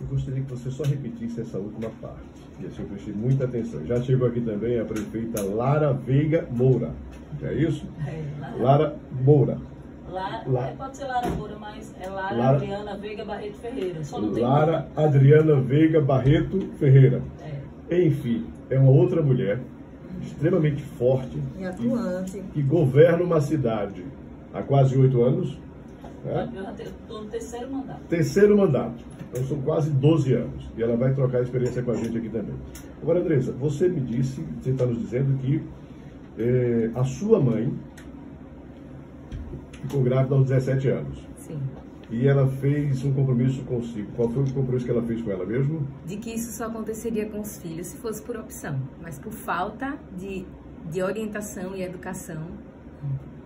Eu gostaria que você só repetisse essa última parte. E assim eu prestei muita atenção. Já chegou aqui também a prefeita Lara Veiga Moura. É isso? Lara Moura. Pode ser Lara Moura, mas é Lara Adriana Veiga Barreto Ferreira. Só não tem Lara Adriana Veiga Barreto Ferreira. Enfim, é uma outra mulher extremamente forte e atuante, que governa uma cidade há quase 8 anos. Eu estou no terceiro mandato. Terceiro mandato. Então são quase 12 anos. E ela vai trocar experiência com a gente aqui também. Agora, Andressa, você me disse, você está nos dizendo que a sua mãe ficou grávida aos 17 anos. Sim. E ela fez um compromisso consigo. Qual foi o compromisso que ela fez com ela mesmo? De que isso só aconteceria com os filhos se fosse por opção. Mas por falta de orientação e educação.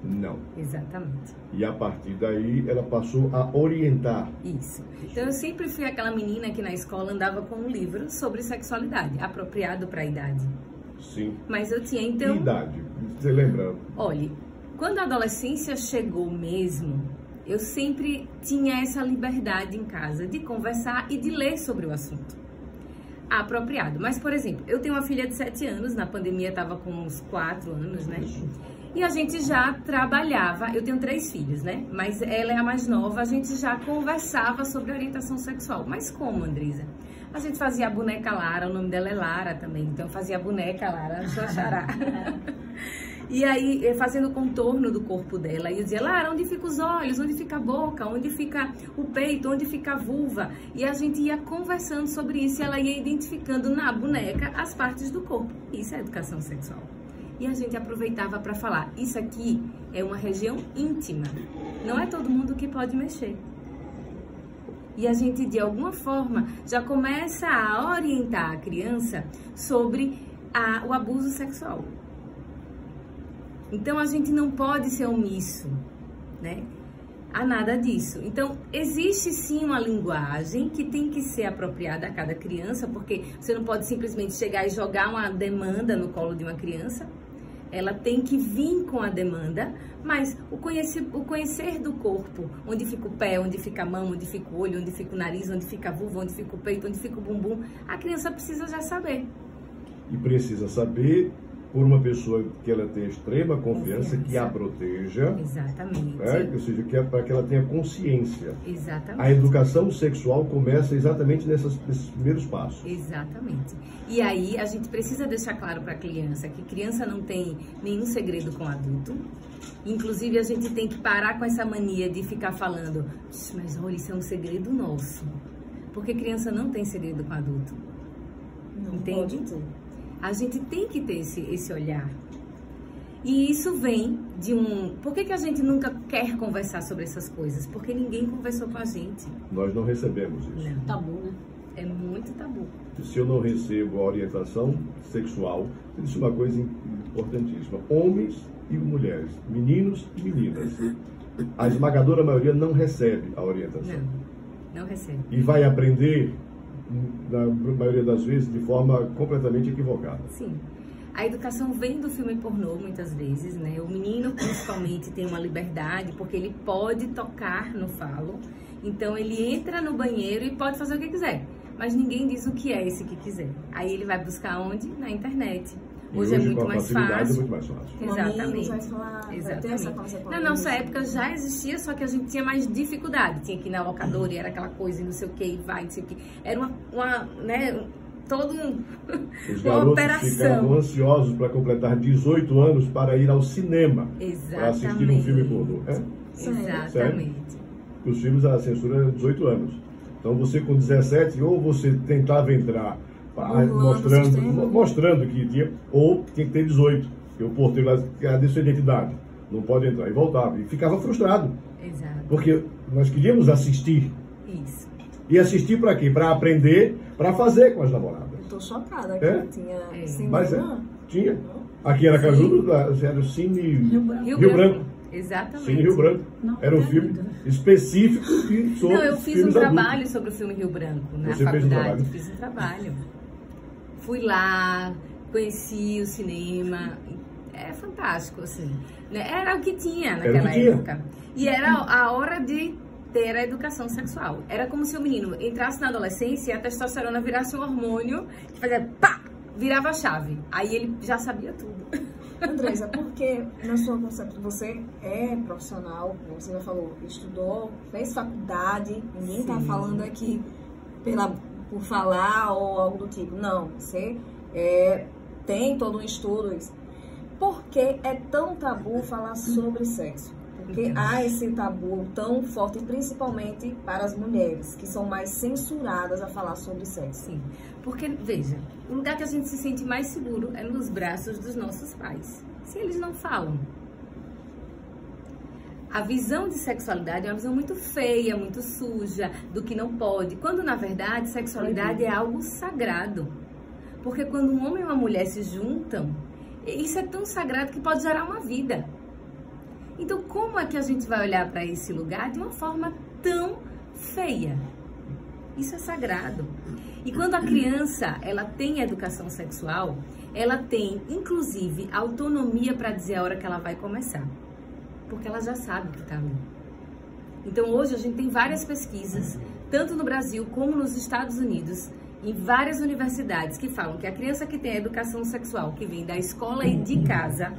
Não. Exatamente. E a partir daí ela passou a orientar. Isso. Então eu sempre fui aquela menina que na escola andava com um livro sobre sexualidade, apropriado para a idade. Sim. Mas eu tinha então... Que idade? Você lembra? Olha, quando a adolescência chegou mesmo, eu sempre tinha essa liberdade em casa de conversar e de ler sobre o assunto. Apropriado. Mas, por exemplo, eu tenho uma filha de 7 anos, na pandemia estava com uns 4 anos, né? E a gente já trabalhava, eu tenho 3 filhos, né? Mas ela é a mais nova, a gente já conversava sobre orientação sexual. Mas como, Andresa? A gente fazia a boneca Lara, o nome dela é Lara também, então eu fazia a boneca Lara, sua xará. E aí, fazendo o contorno do corpo dela, e eu dizia, Lara, onde ficam os olhos, onde fica a boca, onde fica o peito, onde fica a vulva? E a gente ia conversando sobre isso, e ela ia identificando na boneca as partes do corpo. Isso é educação sexual. E a gente aproveitava para falar, isso aqui é uma região íntima, não é todo mundo que pode mexer. E a gente, de alguma forma, já começa a orientar a criança sobre o abuso sexual. Então, a gente não pode ser omisso, né, a nada disso. Então, existe sim uma linguagem que tem que ser apropriada a cada criança, porque você não pode simplesmente chegar e jogar uma demanda no colo de uma criança. Ela tem que vir com a demanda, mas o conhecer do corpo, onde fica o pé, onde fica a mão, onde fica o olho, onde fica o nariz, onde fica a vulva, onde fica o peito, onde fica o bumbum, a criança precisa já saber. E precisa saber por uma pessoa que ela tenha extrema confiança, que a proteja. Exatamente. Né? Ou seja, para que ela tenha consciência. Exatamente. A educação sexual começa exatamente nesses primeiros passos. Exatamente. E aí a gente precisa deixar claro para a criança que criança não tem nenhum segredo com adulto. Inclusive a gente tem que parar com essa mania de ficar falando, mas olha, isso é um segredo nosso. Porque criança não tem segredo com adulto. Não, entende? A gente tem que ter esse olhar. E isso vem de Por que a gente nunca quer conversar sobre essas coisas? Porque ninguém conversou com a gente. Nós não recebemos isso. Não. Tabu, né? É muito tabu. Se eu não recebo a orientação sexual, isso é uma coisa importantíssima. Homens e mulheres, meninos e meninas. A esmagadora maioria não recebe a orientação. Não recebe. E vai aprender, na maioria das vezes, de forma completamente equivocada. Sim. A educação vem do filme pornô, muitas vezes, né? O menino, principalmente, tem uma liberdade, porque ele pode tocar no falo. Então, ele entra no banheiro e pode fazer o que quiser. Mas ninguém diz o que é esse que quiser. Aí, ele vai buscar onde? Na internet. Hoje é muito mais fácil. É muito mais fácil. Exatamente. Vai falar, Exatamente. Na nossa época já existia, só que a gente tinha mais dificuldade. Tinha que ir na locadora e era aquela coisa, não sei o que, e vai, não sei o que. Era né, Os uma garotos operação. ficavam ansiosos para completar 18 anos para ir ao cinema. Para assistir um filme pornô. Exatamente. Sério? Os filmes, a censura é 18 anos. Então você com 17, ou você tentava entrar mostrando que tinha, ou tinha que ter 18. E o porteiro lá, cadê sua identidade? Não pode entrar. E voltava. E ficava frustrado. Exato. Porque nós queríamos assistir. Isso. E assistir para quê? Para aprender, para fazer com as namoradas. Eu tô chocada que tinha cinema. Mas tinha. Aqui era Caju, era o Cine Rio Branco. Exatamente. Cine Rio Branco. Era um filme específico sobre. Não, eu fiz um trabalho sobre o filme Rio Branco na faculdade. Fiz um trabalho. Fui lá, conheci o cinema. É fantástico, assim. Era o que tinha naquela época. E era a hora de ter a educação sexual. Era como se o menino entrasse na adolescência e a testosterona virasse um hormônio que fazia pá, virava a chave. Aí ele já sabia tudo. Andresa, porque na sua concepção você é profissional, como você já falou, estudou, fez faculdade, ninguém está falando aqui por falar ou algo do tipo. Não, você tem todo um estudo. Por que é tão tabu falar sobre sexo? Porque há esse tabu tão forte, principalmente para as mulheres, que são mais censuradas a falar sobre sexo. Sim, porque, veja, o lugar que a gente se sente mais seguro é nos braços dos nossos pais. Se eles não falam. A visão de sexualidade é uma visão muito feia, muito suja, do que não pode. Quando, na verdade, sexualidade é algo sagrado. Porque quando um homem e uma mulher se juntam, isso é tão sagrado que pode gerar uma vida. Então, como é que a gente vai olhar para esse lugar de uma forma tão feia? Isso é sagrado. E quando a criança, ela tem educação sexual, ela tem, inclusive, autonomia para dizer a hora que ela vai começar. Porque ela já sabe que está ali. Então, hoje a gente tem várias pesquisas, tanto no Brasil como nos Estados Unidos, em várias universidades, que falam que a criança que tem a educação sexual, que vem da escola e de casa,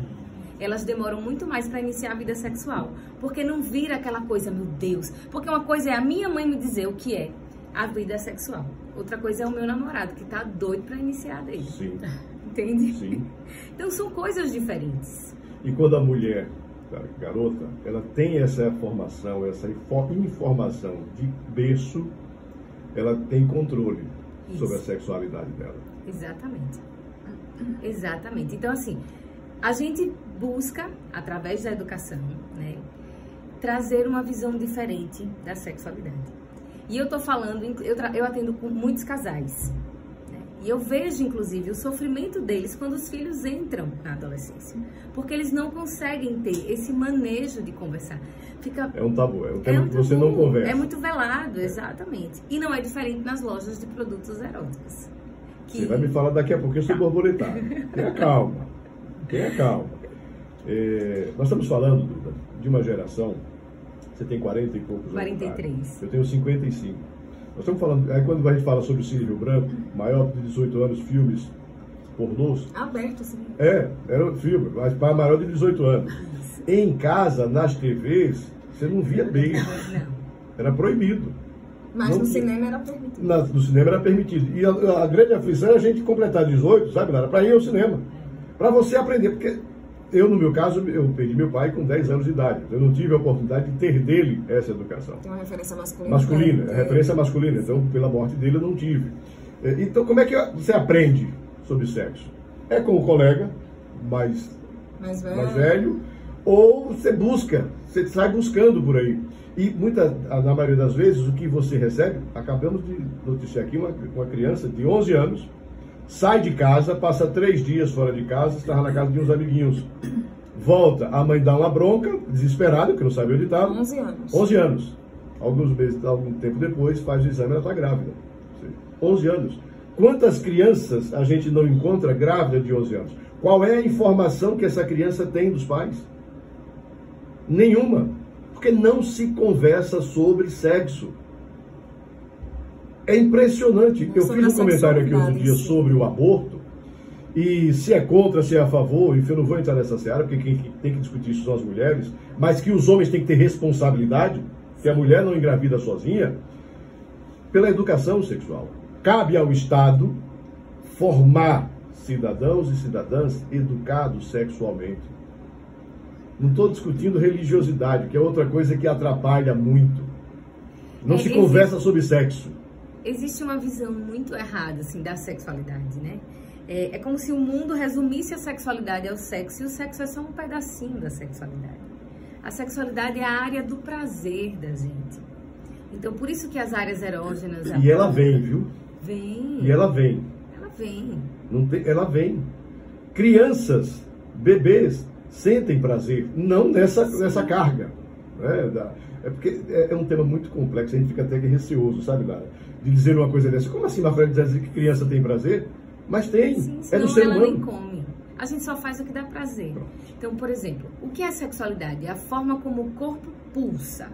elas demoram muito mais para iniciar a vida sexual. Porque não vira aquela coisa, meu Deus. Porque uma coisa é a minha mãe me dizer o que é a vida sexual. Outra coisa é o meu namorado, que tá doido para iniciar dele. Sim. Entende? Sim. Então são coisas diferentes. E quando a mulher, a garota, ela tem essa formação, essa informação de berço, ela tem controle sobre a sexualidade dela. Exatamente. Exatamente. Então, assim, a gente busca, através da educação, né, trazer uma visão diferente da sexualidade. E eu tô falando, eu atendo com muitos casais, né, e eu vejo, inclusive, o sofrimento deles quando os filhos entram na adolescência. Porque eles não conseguem ter esse manejo de conversar. É um tabu, é um tema que você não conversa. É muito velado, exatamente. E não é diferente nas lojas de produtos eróticos. Você vai me falar daqui a pouco, eu sou borboletário. Tenha calma. Tenha calma. Nós estamos falando, Duda, de uma geração. Você tem 40 e poucos anos. 43. Eu tenho 55. Nós estamos falando. Aí quando a gente fala sobre Cine Rio Branco, maior de 18 anos, filmes pornôs. Aberto, sim. Era um filme, mas para maior de 18 anos. Em casa, nas TVs, você não via beijo. Era proibido. Mas no cinema era permitido. No cinema era permitido. E a grande aflição é a gente completar 18, sabe, Lara? Para ir ao cinema. Para você aprender. Porque eu, no meu caso, eu perdi meu pai com 10 anos de idade. Eu não tive a oportunidade de ter dele essa educação. Tem uma referência masculina. Masculina, referência masculina. Então, pela morte dele, eu não tive. Então, como é que você aprende sobre sexo? É com o colega mais velho, ou você busca, você sai buscando por aí. E na maioria das vezes, o que você recebe, acabamos de noticiar aqui, uma criança de 11 anos, sai de casa, passa 3 dias fora de casa, estava na casa de uns amiguinhos. Volta, a mãe dá uma bronca, desesperada, porque não sabia onde estava. 11 anos. 11 anos. Algum tempo depois, faz o exame, ela está grávida. 11 anos. Quantas crianças a gente não encontra grávida de 11 anos? Qual é a informação que essa criança tem dos pais? Nenhuma. Porque não se conversa sobre sexo. É impressionante. Eu fiz um comentário aqui outro dia sobre o aborto. E se é contra, se é a favor, enfim, eu não vou entrar nessa seara, porque quem tem que discutir isso são as mulheres, mas que os homens têm que ter responsabilidade, que a mulher não engravida sozinha, pela educação sexual. Cabe ao Estado formar cidadãos e cidadãs educados sexualmente. Não estou discutindo religiosidade, que é outra coisa que atrapalha muito. Não se conversa sobre sexo. Existe uma visão muito errada, assim, da sexualidade, né? É como se o mundo resumisse a sexualidade ao sexo, e o sexo é só um pedacinho da sexualidade. A sexualidade é a área do prazer da gente. Então, por isso que as áreas erógenas... E ela vem, viu? Vem. E ela vem. Ela vem. Ela vem. Crianças, bebês, sentem prazer, não nessa carga. Né? É porque é um tema muito complexo, a gente fica até receoso, sabe, Lara? De dizer uma coisa dessa. Como assim, Mafra, dizer que criança tem prazer? Mas tem, sim, é do ser humano. Ela nem come. A gente só faz o que dá prazer. Então, por exemplo, o que é sexualidade? É a forma como o corpo pulsa.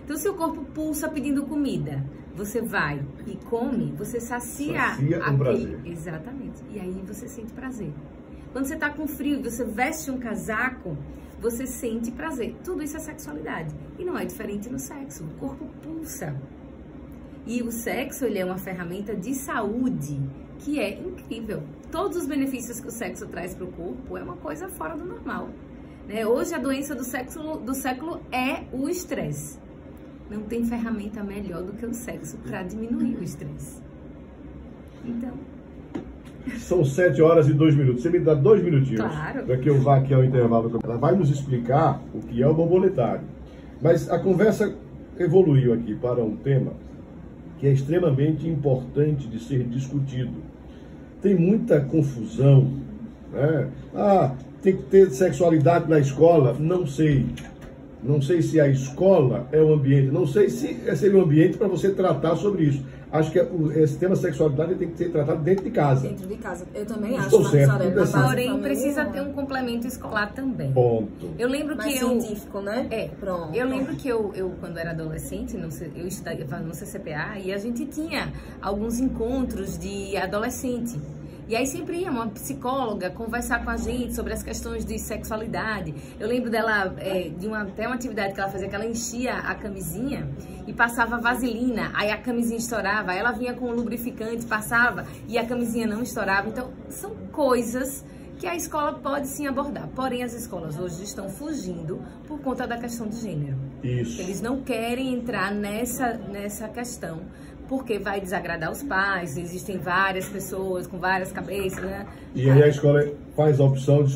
Então, se o corpo pulsa pedindo comida, você vai e come, você sacia com prazer. Exatamente. E aí você sente prazer. Quando você tá com frio e você veste um casaco, você sente prazer. Tudo isso é sexualidade. E não é diferente no sexo. O corpo pulsa. E o sexo, ele é uma ferramenta de saúde que é incrível. Todos os benefícios que o sexo traz para o corpo é uma coisa fora do normal. Né? Hoje, a doença do século é o estresse. Não tem ferramenta melhor do que o sexo para diminuir o estresse. Então... São 7 horas e 2 minutos. Você me dá 2 minutinhos, claro, para que eu vá aqui ao intervalo. Ela vai nos explicar o que é o borboletário. Mas a conversa evoluiu aqui para um tema que é extremamente importante de ser discutido. Tem muita confusão, né? Tem que ter sexualidade na escola. Não sei. Não sei se a escola é o ambiente. Não sei se seria um ambiente para você tratar sobre isso. Acho que esse tema sexualidade tem que ser tratado dentro de casa. Dentro de casa. Eu também acho. Estou certo. Porém, precisa ter um complemento escolar também. Ponto. Eu lembro mais que científico, né? Pronto. Eu lembro que eu quando era adolescente, eu estudava no CCPA e a gente tinha alguns encontros de adolescente. E aí sempre ia uma psicóloga conversar com a gente sobre as questões de sexualidade. Eu lembro dela, até uma atividade que ela fazia, que ela enchia a camisinha e passava vaselina, aí a camisinha estourava, aí ela vinha com o lubrificante, passava e a camisinha não estourava. Então, são coisas que a escola pode sim abordar. Porém, as escolas hoje estão fugindo por conta da questão de gênero. Isso. Eles não querem entrar nessa questão, porque vai desagradar os pais, existem várias pessoas com várias cabeças, né? E aí a escola faz a opção de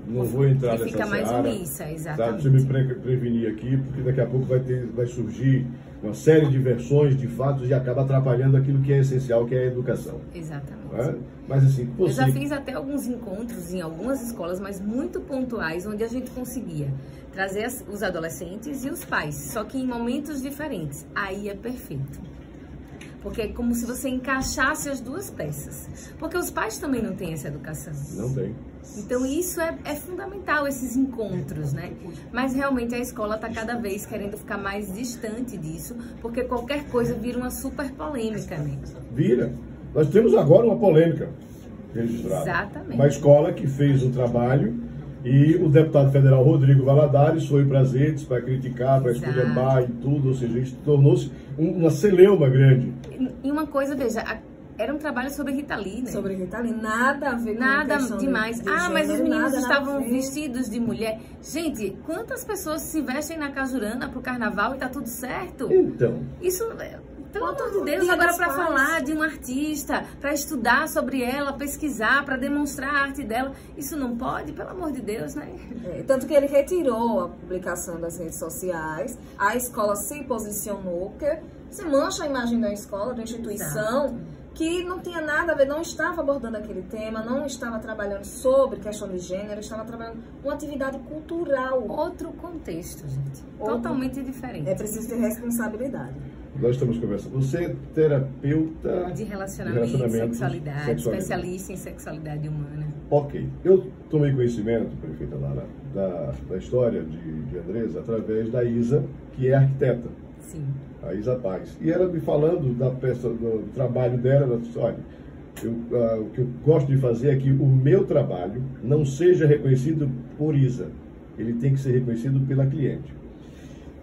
não vou entrar nessa fica mais seara, omissa, exatamente. Sabe? Você me prevenir aqui, porque daqui a pouco vai surgir uma série de versões, de fatos, e acaba atrapalhando aquilo que é essencial, que é a educação. Exatamente. É? Mas assim, Eu já fiz até alguns encontros em algumas escolas, mas muito pontuais, onde a gente conseguia trazer os adolescentes e os pais, só que em momentos diferentes. Aí é perfeito. Porque é como se você encaixasse as duas peças. Porque os pais também não têm essa educação. Não tem. Então isso é fundamental, esses encontros, né? Mas realmente a escola está cada vez querendo ficar mais distante disso, porque qualquer coisa vira uma super polêmica, né? Vira. Nós temos agora uma polêmica registrada. Exatamente. Uma escola que fez um trabalho e o deputado federal Rodrigo Valadares foi para as redes para criticar, para esculhambar e tudo, ou seja, isso tornou-se uma celeuma grande. E uma coisa, veja, era um trabalho sobre Rita Lee, né? Sobre Rita Lee, nada a ver com nada demais. De mas os gênero, meninos estavam vestidos de mulher. Gente, quantas pessoas se vestem na Cajurana pro carnaval e tá tudo certo? Então. Isso, pelo amor de Deus, agora para falar de uma artista, para estudar sobre ela, pesquisar, para demonstrar a arte dela, isso não pode, pelo amor de Deus, né? Tanto que ele retirou a publicação das redes sociais, a escola se posicionou, porque se mancha a imagem da escola, da instituição, Exato. Que não tinha nada a ver, não estava abordando aquele tema, não estava trabalhando sobre questão de gênero, estava trabalhando uma atividade cultural. Outro contexto, gente. Totalmente diferente. É preciso ter responsabilidade. Nós estamos conversando. Você é terapeuta de relacionamento, sexualidade, especialista em sexualidade humana. Ok. Eu tomei conhecimento, prefeita Lara, da história de Andresa através da Isa, que é arquiteta. Sim. A Isa Paz. E ela me falando da peça, do trabalho dela, ela disse, olha, o que eu gosto de fazer é que o meu trabalho não seja reconhecido por Isa. Ele tem que ser reconhecido pela cliente.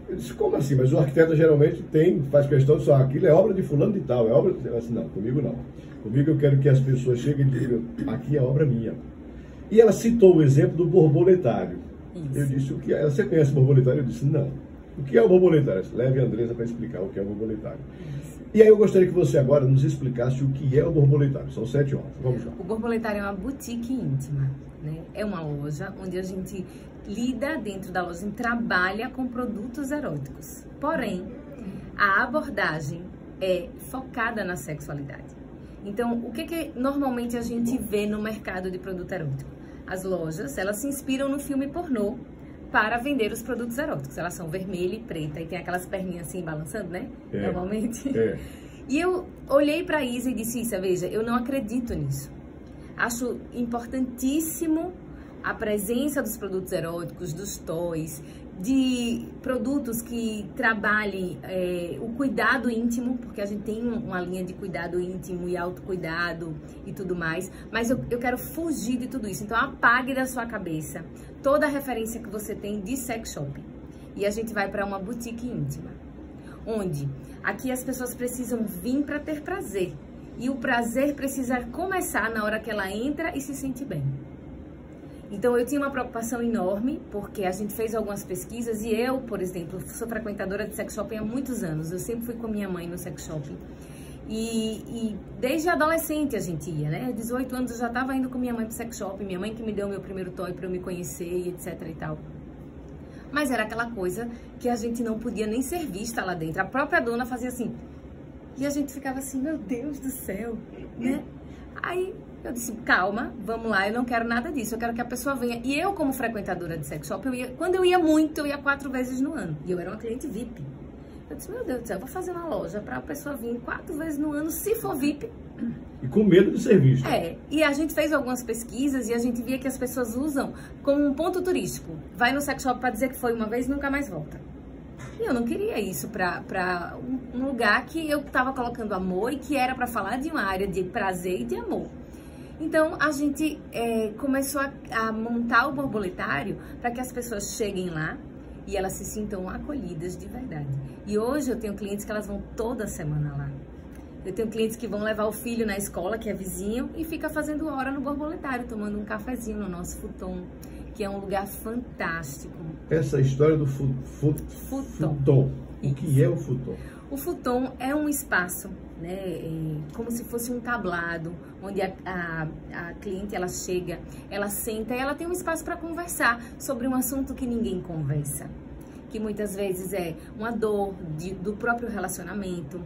Eu disse, como assim? Mas o arquiteto geralmente faz questão de só, aquilo é obra de fulano de tal, é obra... Ela disse, não, comigo não. Comigo eu quero que as pessoas cheguem e digam, aqui é obra minha. E ela citou o exemplo do borboletário. Isso. Eu disse, o que é? Você conhece o borboletário? Eu disse, não. O que é o borboletário? Leve a Andresa para explicar o que é o borboletário. E aí eu gostaria que você agora nos explicasse o que é o borboletário. São 7 horas. Vamos lá. O borboletário é uma boutique íntima, né? É uma loja onde a gente lida dentro da loja, a gente trabalha com produtos eróticos. Porém, a abordagem é focada na sexualidade. Então, o que normalmente a gente vê no mercado de produto erótico? As lojas, elas se inspiram no filme pornô para vender os produtos eróticos. Elas são vermelha e preta e tem aquelas perninhas assim balançando, né? Normalmente. E eu olhei para a Isa e disse, Isa, veja, eu não acredito nisso. Acho importantíssimo a presença dos produtos eróticos, dos toys, de produtos que trabalhem o cuidado íntimo, porque a gente tem uma linha de cuidado íntimo e autocuidado e tudo mais, mas eu quero fugir de tudo isso. Então apague da sua cabeça toda a referência que você tem de sex shop e a gente vai para uma boutique íntima, onde aqui as pessoas precisam vir para ter prazer e o prazer precisa começar na hora que ela entra e se sente bem. Então eu tinha uma preocupação enorme, porque a gente fez algumas pesquisas e eu, por exemplo, sou frequentadora de sex shopping há muitos anos. Eu sempre fui com minha mãe no sex shopping. E desde adolescente a gente ia, né? 18 anos eu já estava indo com minha mãe pro sex shopping, minha mãe que me deu meu primeiro toy para eu me conhecer e etc e tal. Mas era aquela coisa que a gente não podia nem ser vista lá dentro. A própria dona fazia assim. E a gente ficava assim, meu Deus do céu, né? Aí eu disse, calma, vamos lá, eu não quero nada disso, eu quero que a pessoa venha. E eu, como frequentadora de sex shop, quando eu ia muito, eu ia 4 vezes no ano. E eu era uma cliente VIP. Eu disse, meu Deus do céu, eu vou fazer uma loja para a pessoa vir 4 vezes no ano, se for VIP. E com medo de ser vista. E a gente fez algumas pesquisas e a gente via que as pessoas usam como um ponto turístico. Vai no sex shop para dizer que foi uma vez e nunca mais volta. E eu não queria isso para um lugar que eu estava colocando amor e que era para falar de uma área de prazer e de amor. Então, a gente começou a montar o borboletário para que as pessoas cheguem lá e elas se sintam acolhidas de verdade. E hoje eu tenho clientes que elas vão toda semana lá. Eu tenho clientes que vão levar o filho na escola, que é vizinho, e fica fazendo hora no borboletário, tomando um cafezinho no nosso futon, que é um lugar fantástico. Essa história do futon. O que é o futon? O futon é um espaço, né, como se fosse um tablado, onde a cliente ela chega, ela senta e ela tem um espaço para conversar sobre um assunto que ninguém conversa, que muitas vezes é uma dor do próprio relacionamento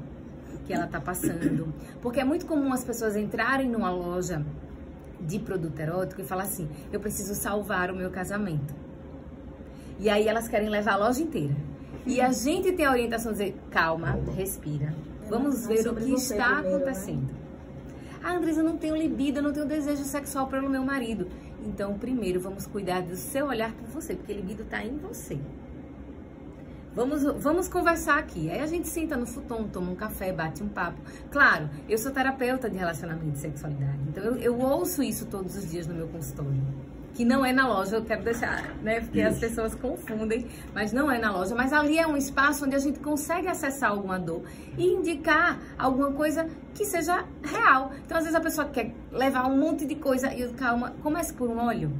que ela está passando, porque é muito comum as pessoas entrarem numa loja de produto erótico e falar assim, eu preciso salvar o meu casamento. E aí elas querem levar a loja inteira. E a gente tem a orientação de dizer, calma, respira. Vamos ver o que está acontecendo. Ah, Andresa, eu não tenho libido, eu não tenho desejo sexual pelo meu marido. Então, primeiro, vamos cuidar do seu olhar por você, porque libido está em você. Vamos conversar aqui. Aí a gente senta no futon, toma um café, bate um papo. Claro, eu sou terapeuta de relacionamento e sexualidade. Então, eu ouço isso todos os dias no meu consultório. Que não é na loja, eu quero deixar, né? Porque as pessoas confundem, mas não é na loja. Mas ali é um espaço onde a gente consegue acessar alguma dor e indicar alguma coisa que seja real. Então, às vezes a pessoa quer levar um monte de coisa e calma, comece por um óleo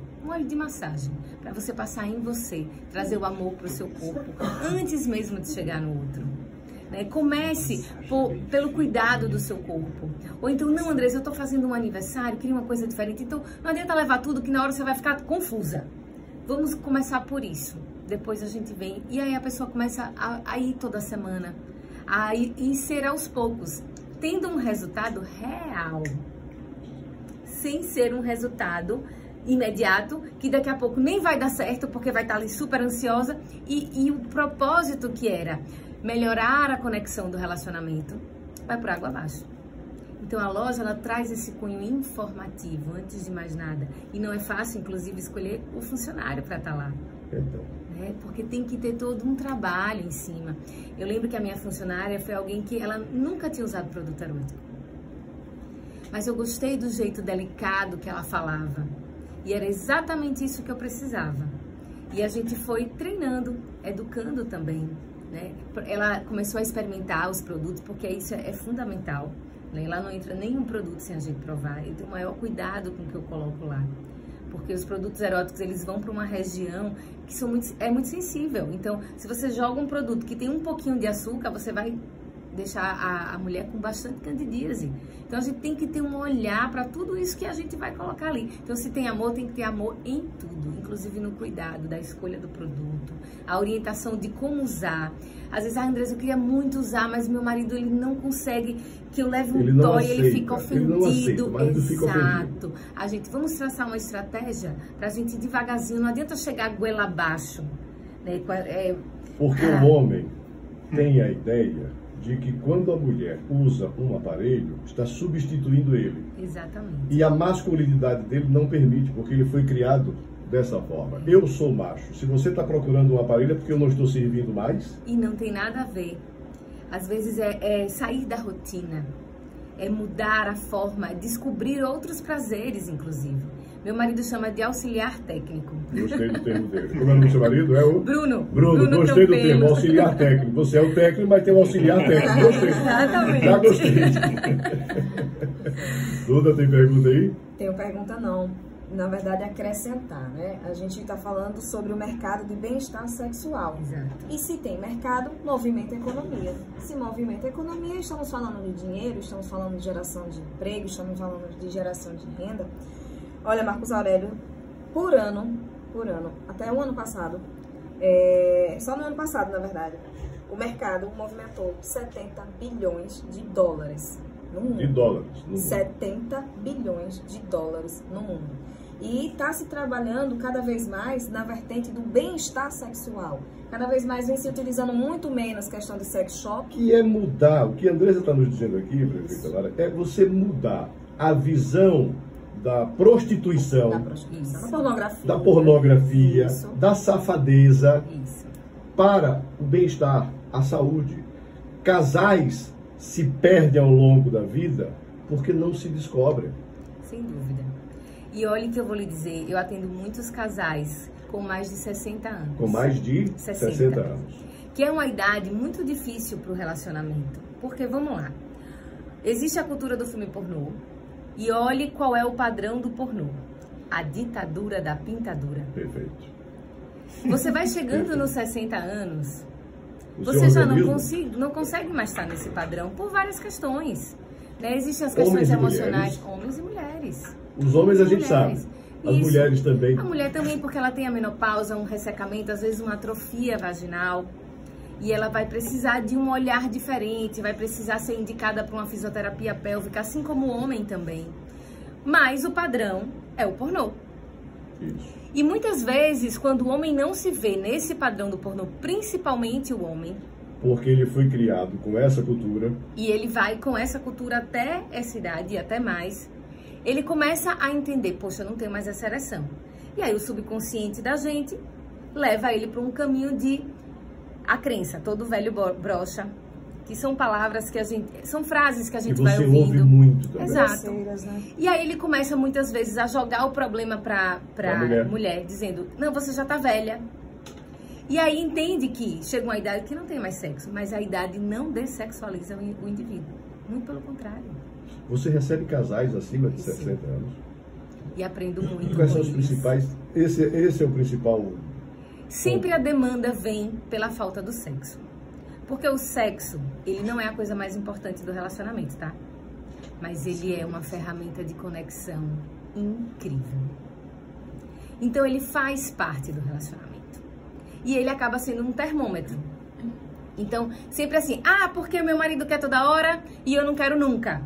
de massagem, para você passar em você, trazer o amor para o seu corpo, antes mesmo de chegar no outro. Né? Comece pelo cuidado do seu corpo. Ou então, não, Andresa, eu estou fazendo um aniversário, queria uma coisa diferente. Então, não adianta levar tudo que na hora você vai ficar confusa. Vamos começar por isso. Depois a gente vem. E aí a pessoa começa a ir toda semana. E ser aos poucos, tendo um resultado real. Sem ser um resultado imediato, que daqui a pouco nem vai dar certo, porque vai estar ali super ansiosa. E o propósito que era melhorar a conexão do relacionamento vai por água abaixo. Então a loja ela traz esse cunho informativo antes de mais nada, e não é fácil inclusive escolher o funcionário para estar lá, né? Porque tem que ter todo um trabalho em cima. Eu lembro que a minha funcionária foi alguém que ela nunca tinha usado produto erótico, mas eu gostei do jeito delicado que ela falava e era exatamente isso que eu precisava. E a gente foi treinando, educando também. Né? Ela começou a experimentar os produtos, porque isso é fundamental. Né? Lá não entra nenhum produto sem a gente provar. Eu tenho o maior cuidado com o que eu coloco lá, porque os produtos eróticos eles vão para uma região que é muito sensível. Então, se você joga um produto que tem um pouquinho de açúcar, você vai deixar a mulher com bastante candidíase. Então a gente tem que ter um olhar para tudo isso que a gente vai colocar ali. Então se tem amor, tem que ter amor em tudo, inclusive no cuidado da escolha do produto, a orientação de como usar. Às vezes, Andresa, eu queria muito usar, mas meu marido ele não consegue que eu leve um toy, ele fica ofendido. Exato. A gente vamos traçar uma estratégia para a gente ir devagarzinho, não adianta chegar goela abaixo. Né? Porque o homem tem a ideia de que quando a mulher usa um aparelho, está substituindo ele. Exatamente. E a masculinidade dele não permite, porque ele foi criado dessa forma. Eu sou macho. Se você está procurando um aparelho é porque eu não estou servindo mais. E não tem nada a ver. Às vezes é sair da rotina, é mudar a forma, descobrir outros prazeres, inclusive. Meu marido chama de auxiliar técnico. Gostei do termo dele. Como é o nome do seu marido? É o Bruno. Bruno, gostei do termo, auxiliar técnico. Você é o técnico, mas tem um auxiliar técnico. Gostei. Exatamente. Já gostei. Duda, tem pergunta aí? Tenho pergunta não. Na verdade, acrescentar, né? A gente está falando sobre o mercado de bem-estar sexual. Exato. E se tem mercado, movimenta a economia. Se movimenta a economia, estamos falando de dinheiro, estamos falando de geração de emprego, estamos falando de geração de renda. Olha, Marcos Aurélio, por ano, até o ano passado, só no ano passado, na verdade, o mercado movimentou 70 bilhões de dólares no mundo. De dólares. No mundo. 70 bilhões de dólares no mundo. E está se trabalhando cada vez mais na vertente do bem-estar sexual. Cada vez mais vem se utilizando muito menos questão de sex shop. Que é mudar, o que a Andressa está nos dizendo aqui, prefeita Lara, é você mudar a visão da prostituição, da pornografia, Isso. da safadeza, Isso. para o bem-estar, a saúde. Casais se perdem ao longo da vida porque não se descobrem. Sem dúvida. E olha que eu vou lhe dizer, eu atendo muitos casais com mais de 60 anos. Com mais de 60 anos. Que é uma idade muito difícil para o relacionamento. Porque, vamos lá, existe a cultura do filme pornô, e olhe qual é o padrão do pornô. A ditadura da pintadura. Perfeito. Você vai chegando nos 60 anos, O você seu já organismo, não consegue mais estar nesse padrão por várias questões. Né? Existem as questões Homens e emocionais, mulheres. homens e mulheres. Os homens a gente Mulheres. sabe. As Isso. mulheres também. A mulher também, porque ela tem a menopausa, um ressecamento, às vezes uma atrofia vaginal. E ela vai precisar de um olhar diferente, vai precisar ser indicada para uma fisioterapia pélvica, assim como o homem também. Mas o padrão é o pornô. Isso. E muitas vezes, quando o homem não se vê nesse padrão do pornô, principalmente o homem, Porque ele foi criado com essa cultura. e ele vai com essa cultura até essa idade e até mais, ele começa a entender, poxa, eu não tenho mais essa ereção. E aí o subconsciente da gente leva ele para um caminho de a crença, todo velho brocha, que são palavras que a gente, são frases que a gente vai você ouvindo. ouve muito também. Exato. Né? E aí ele começa muitas vezes a jogar o problema pra mulher, dizendo, não, você já tá velha. E aí entende que chega uma idade que não tem mais sexo, mas a idade não dessexualiza o indivíduo. Muito pelo contrário. Você recebe casais acima de Sim. 60 anos. E aprendo muito. Quais são com os isso. principais? Esse é o principal. Sempre a demanda vem pela falta do sexo. Porque o sexo, ele não é a coisa mais importante do relacionamento, tá? Mas ele é uma ferramenta de conexão incrível. Então ele faz parte do relacionamento. E ele acaba sendo um termômetro. Então, sempre assim, porque meu marido quer toda hora e eu não quero nunca.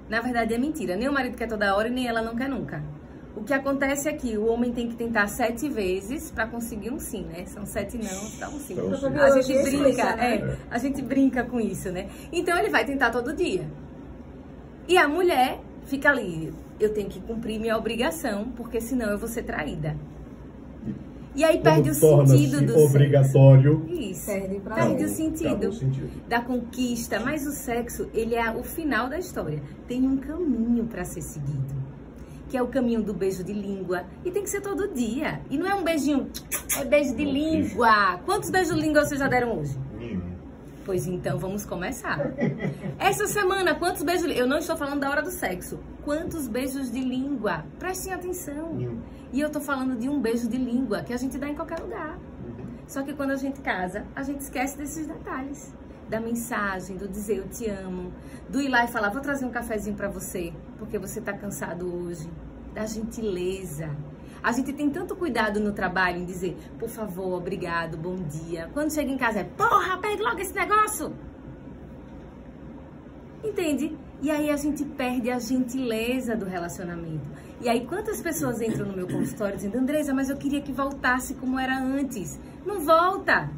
Na verdade é mentira, nem o marido quer toda hora e nem ela não quer nunca. O que acontece é que o homem tem que tentar 7 vezes para conseguir um sim, né? São 7 não, dá um sim. Então, sim. A gente brinca, Explica, né? a gente brinca com isso, né? Então ele vai tentar todo dia. E a mulher fica ali, eu tenho que cumprir minha obrigação, porque senão eu vou ser traída. E aí perde o sentido do obrigatório. sexo. Isso. Perde o Perde o prazer. sentido Acabou o sentido. da conquista, mas o sexo, ele é o final da história. Tem um caminho para ser seguido, que é o caminho do beijo de língua, e tem que ser todo dia. E não é um beijinho, é beijo de língua. Quantos beijos de língua vocês já deram hoje? Pois então, vamos começar. Essa semana, quantos beijos de língua? Eu não estou falando da hora do sexo. Quantos beijos de língua? Prestem atenção. E eu tô falando de um beijo de língua que a gente dá em qualquer lugar. Só que quando a gente casa, a gente esquece desses detalhes. Da mensagem, do dizer eu te amo, do ir lá e falar, vou trazer um cafezinho pra você, porque você tá cansado hoje. Da gentileza. A gente tem tanto cuidado no trabalho em dizer, por favor, obrigado, bom dia. Quando chega em casa é, porra, perde logo esse negócio. Entende? E aí a gente perde a gentileza do relacionamento. E aí quantas pessoas entram no meu consultório dizendo, Andressa, mas eu queria que voltasse como era antes. Não volta.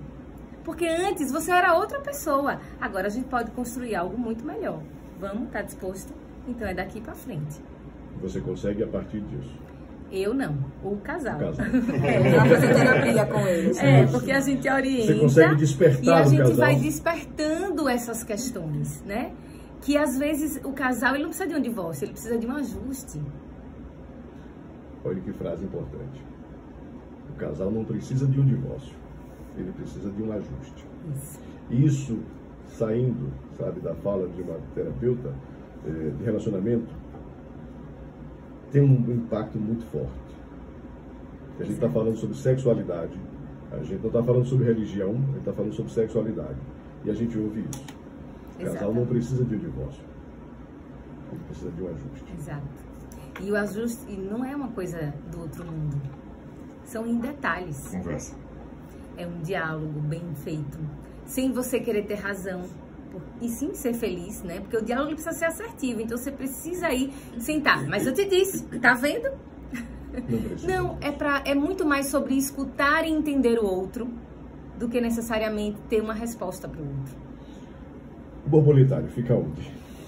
Porque antes você era outra pessoa. Agora a gente pode construir algo muito melhor. Vamos? Tá disposto? Então é daqui pra frente. Você consegue a partir disso. Eu não, o casal. Ela fazendo terapia com eles. Porque a gente orienta. Você consegue despertar e a gente casal. vai despertando essas questões, né? Que às vezes o casal ele não precisa de um divórcio, ele precisa de um ajuste. Olha que frase importante. O casal não precisa de um divórcio, ele precisa de um ajuste. Isso saindo, sabe, da fala de uma terapeuta de relacionamento, tem um impacto muito forte. A gente está falando sobre sexualidade, a gente não está falando sobre religião, a gente está falando sobre sexualidade. E a gente ouve isso. O casal não precisa de um divórcio, ele precisa de um ajuste. Exato. E o ajuste não é uma coisa do outro mundo, são em detalhes. Conversa. É um diálogo bem feito, sem você querer ter razão, e sim ser feliz, né? Porque o diálogo precisa ser assertivo, então você precisa ir sentar. Mas eu te disse, tá vendo? Não, é muito mais sobre escutar e entender o outro do que necessariamente ter uma resposta para o outro. O borboletário fica onde?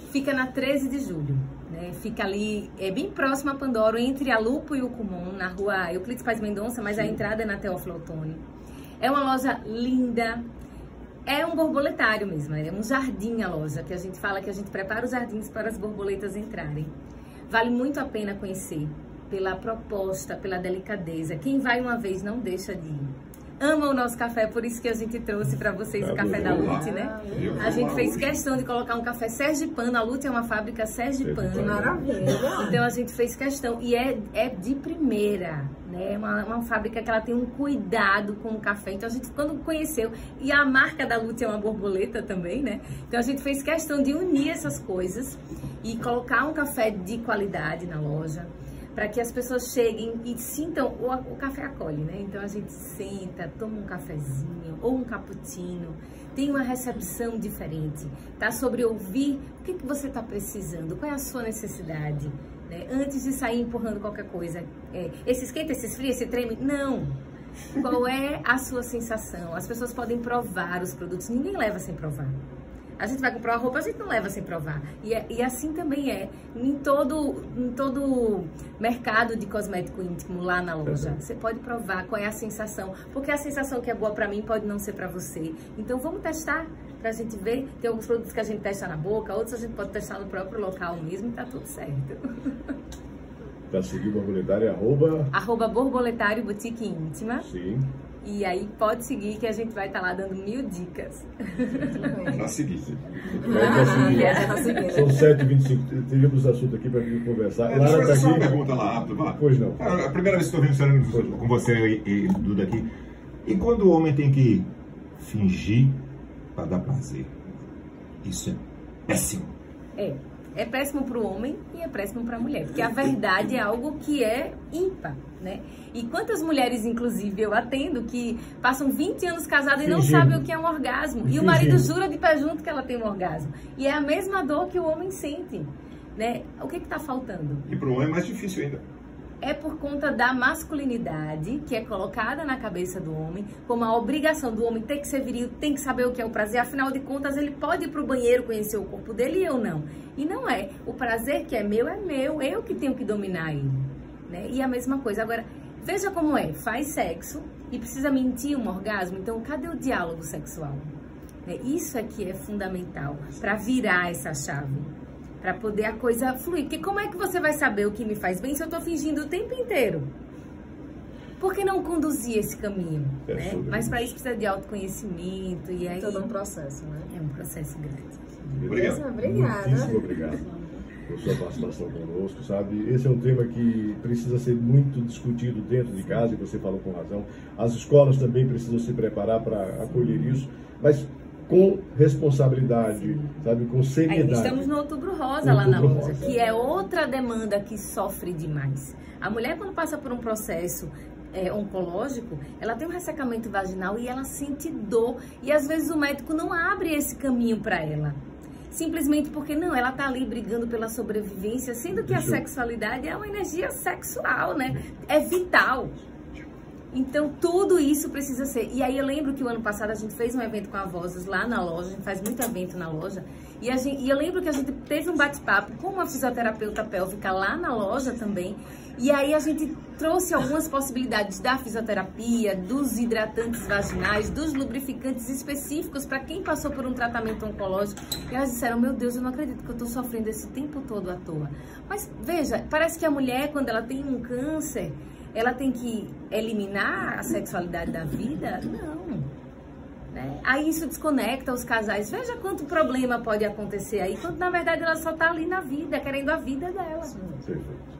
Fica na 13 de julho, né? Fica ali, bem próximo a Pandoro, entre a Lupo e o Kumon, na rua Euclides Paz Mendonça, mas a entrada é na Teófilo Otoni. É uma loja linda, é um borboletário mesmo, é um jardim a loja, que a gente fala que a gente prepara os jardins para as borboletas entrarem. Vale muito a pena conhecer, pela proposta, pela delicadeza. Quem vai uma vez não deixa de ir. Ama o nosso café, por isso que a gente trouxe para vocês o café da Lute, né? A gente fez questão de colocar um café sergipano. A Lute é uma fábrica sergipana. Maravilha. Então a gente fez questão. E é de primeira, né? Uma fábrica que ela tem um cuidado com o café. Então a gente, quando conheceu, e a marca da Lute é uma borboleta também, né? Então a gente fez questão de unir essas coisas e colocar um café de qualidade na loja, para que as pessoas cheguem e sintam, o café acolhe, né? Então a gente senta, toma um cafezinho ou um cappuccino, tem uma recepção diferente, tá? Sobre ouvir o que você está precisando, qual é a sua necessidade, né? Antes de sair empurrando qualquer coisa, esse esquenta, esse esfria, esse treme, não. Qual é a sua sensação? As pessoas podem provar os produtos, ninguém leva sem provar. A gente vai comprar uma roupa, a gente não leva sem provar. E assim também é em todo mercado de cosmético íntimo lá na loja. Você pode provar qual é a sensação. Porque a sensação que é boa pra mim pode não ser pra você. Então vamos testar pra gente ver. Tem alguns produtos que a gente testa na boca, outros a gente pode testar no próprio local mesmo e tá tudo certo. Para seguir o borboletário é @... borboletário boutique íntima. Sim. E aí pode seguir que a gente vai estar lá dando 1000 dicas. Pra seguir. São 7h25. Teríamos assunto aqui para conversar. Deixa eu fazer tá só uma aqui. pergunta lá rápido. Vá. Pois não. A primeira vez que estou vendo com você e Duda aqui. E quando o homem tem que fingir para dar prazer? Isso é péssimo. É péssimo para o homem e é péssimo para a mulher, porque a verdade é algo que é ímpar, né? E quantas mulheres, inclusive, eu atendo que passam 20 anos casadas e não sabem o que é um orgasmo. E o marido jura de pé junto que ela tem um orgasmo. E é a mesma dor que o homem sente, né? O que está faltando? E para o homem é mais difícil ainda. É por conta da masculinidade que é colocada na cabeça do homem, como a obrigação do homem ter que ser viril, tem que saber o que é o prazer. Afinal de contas, ele pode ir pro banheiro conhecer o corpo dele e eu não. E não é. O prazer que é meu, eu que tenho que dominar ele, né? E a mesma coisa. Agora, veja como é. Faz sexo e precisa mentir um orgasmo. Então, cadê o diálogo sexual? Isso aqui é fundamental para virar essa chave. Para poder a coisa fluir. Porque como é que você vai saber o que me faz bem se eu tô fingindo o tempo inteiro? Por que não conduzir esse caminho? Né? Mas para isso precisa de autoconhecimento. E aí... todo um processo, né? É um processo grande. Obrigada. Muitíssimo obrigado por sua participação conosco, sabe? Esse é um tema que precisa ser muito discutido dentro de casa, e você falou com razão. As escolas também precisam se preparar para acolher isso. Mas com responsabilidade, sabe, com seriedade. Estamos no Outubro Rosa lá na loja, que é outra demanda que sofre demais. A mulher, quando passa por um processo oncológico, ela tem um ressecamento vaginal e ela sente dor. E às vezes o médico não abre esse caminho para ela. Simplesmente porque não, ela tá ali brigando pela sobrevivência, sendo que a sexualidade é uma energia sexual, né? É vital. Então, tudo isso precisa ser. E aí, eu lembro que o ano passado a gente fez um evento com a Vozes lá na loja, a gente faz muito evento na loja. E eu lembro que a gente teve um bate-papo com uma fisioterapeuta pélvica lá na loja também. E aí, a gente trouxe algumas possibilidades da fisioterapia, dos hidratantes vaginais, dos lubrificantes específicos para quem passou por um tratamento oncológico. E elas disseram, meu Deus, eu não acredito que eu estou sofrendo esse tempo todo à toa. Mas, veja, parece que a mulher, quando ela tem um câncer, ela tem que eliminar a sexualidade da vida? Não. Né? Aí isso desconecta os casais. Veja quanto problema pode acontecer aí, quando na verdade ela só está ali na vida, querendo a vida dela. Perfeito.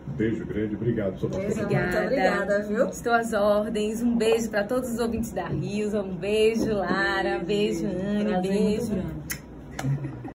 Um beijo grande, obrigado. Obrigada. Muito obrigada, viu? Estou às ordens. Um beijo para todos os ouvintes da Rios. Um beijo, Lara. Beijo, Anne. Beijo.